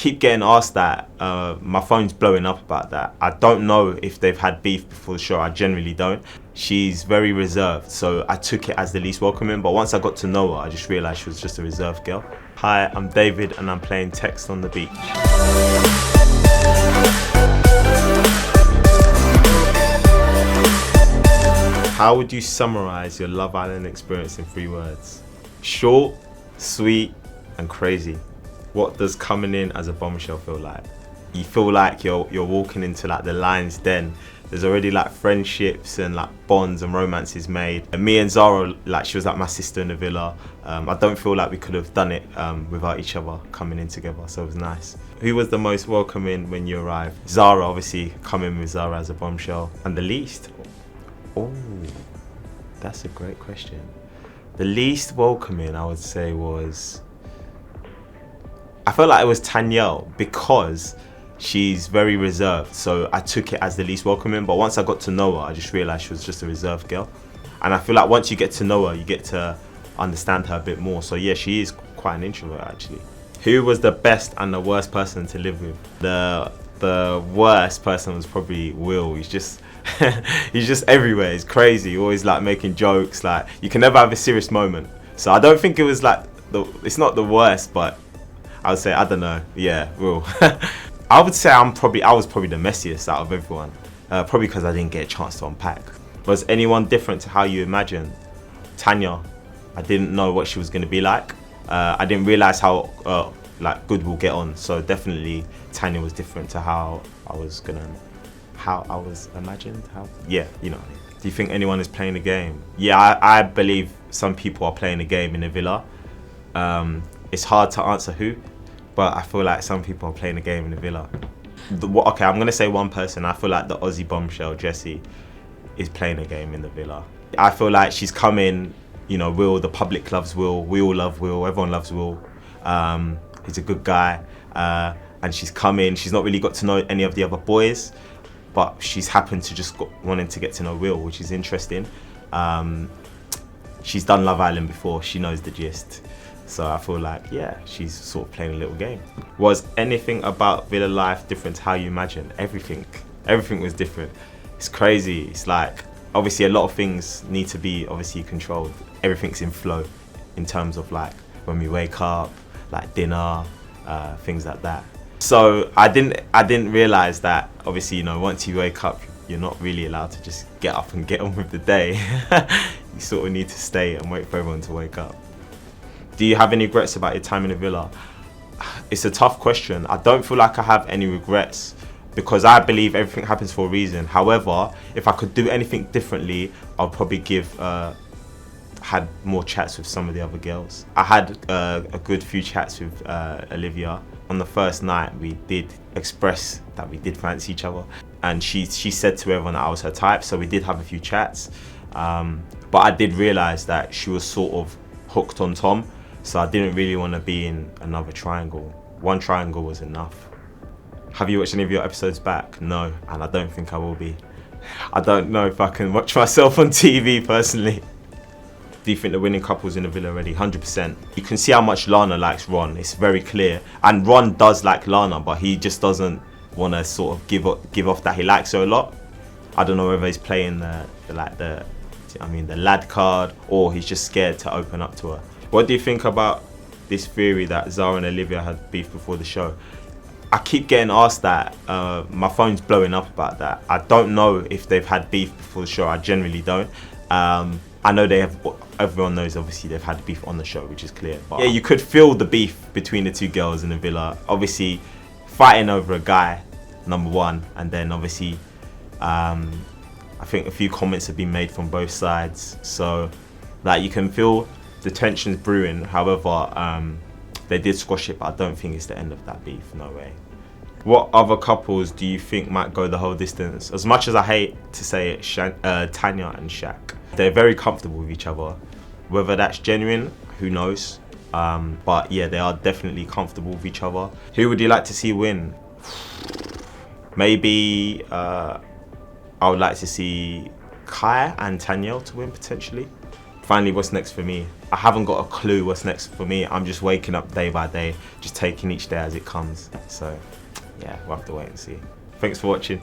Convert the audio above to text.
keep getting asked that. My phone's blowing up about that. I don't know if they've had beef before the show. I generally don't. She's very reserved, so I took it as the least welcoming, but once I got to know her, I just realised she was just a reserved girl. Hi, I'm David and I'm playing Text on the Beach. How would you summarise your Love Island experience in 3 words? Short, sweet and crazy. What does coming in as a bombshell feel like? You feel like you're walking into like the lion's den. There's already like friendships and like bonds and romances made. And me and Zara, like she was like my sister in the villa. I don't feel like we could have done it without each other coming in together, so it was nice. Who was the most welcoming when you arrived? Zara, obviously, coming with Zara as a bombshell. And the least? Oh, that's a great question. The least welcoming I would say was, I felt like it was Tanyel because she's very reserved, so I took it as the least welcoming, but once I got to know her, I just realised she was just a reserved girl. And I feel like once you get to know her, you get to understand her a bit more. So yeah, she is quite an introvert actually. Who was the best and the worst person to live with? The worst person was probably Will. He's just he's just everywhere. He's crazy, always like making jokes, like you can never have a serious moment. So I don't think it was like it's not the worst, but I would say, I don't know, yeah, Will. I would say I was probably the messiest out of everyone, probably because I didn't get a chance to unpack. Was anyone different to how you imagined? Tanya, I didn't know what she was going to be like. I didn't realise how like good we'll get on, so definitely Tanya was different to how I was imagined. Yeah, you know. Do you think anyone is playing a game? Yeah, I believe some people are playing a game in the villa. It's hard to answer who, but I feel like some people are playing a game in the villa. Okay, I'm gonna say one person. I feel like the Aussie bombshell, Jessie, is playing a game in the villa. I feel like she's coming, you know, Will, the public loves Will, we all love Will, everyone loves Will. He's a good guy, and she's coming. She's not really got to know any of the other boys, but she's happened to just wanting to get to know Will, which is interesting. She's done Love Island before, she knows the gist. So I feel like, yeah, she's sort of playing a little game. Was anything about villa life different to how you imagined? Everything was different. It's crazy. It's like, obviously a lot of things need to be obviously controlled. Everything's in flow in terms of like when we wake up, like dinner, things like that. So I didn't realize that obviously, you know, once you wake up, you're not really allowed to just get up and get on with the day. You sort of need to stay and wait for everyone to wake up. Do you have any regrets about your time in the villa? It's a tough question. I don't feel like I have any regrets because I believe everything happens for a reason. However, if I could do anything differently, I'll probably had more chats with some of the other girls. I had a good few chats with Olivia. On the first night, we did express that we did fancy each other, and she said to everyone that I was her type, so we did have a few chats. But I did realise that she was sort of hooked on Tom, so I didn't really want to be in another triangle. One triangle was enough. Have you watched any of your episodes back? No, and I don't think I will be. I don't know if I can watch myself on TV personally. Do you think the winning couple's in the villa already? 100%. You can see how much Lana likes Ron. It's very clear. And Ron does like Lana, but he just doesn't want to sort of give off that he likes her a lot. I don't know whether he's playing the lad card, or he's just scared to open up to her. What do you think about this theory that Zara and Olivia had beef before the show? I keep getting asked that. My phone's blowing up about that. I don't know if they've had beef before the show. I generally don't. I know they have. Everyone knows obviously they've had beef on the show, which is clear. But yeah, you could feel the beef between the two girls in the villa. Obviously, fighting over a guy, number one, and then obviously, I think a few comments have been made from both sides. So, like, you can feel the tensions brewing. However, they did squash it, but I don't think it's the end of that beef. No way. What other couples do you think might go the whole distance? As much as I hate to say it, Tanya and Shaq, they're very comfortable with each other. Whether that's genuine, who knows? But yeah, they are definitely comfortable with each other. Who would you like to see win? Maybe I would like to see Kai and Tanyel to win potentially. finally, what's next for me? I haven't got a clue what's next for me. I'm just waking up day by day, just taking each day as it comes. So yeah, we'll have to wait and see. Thanks for watching.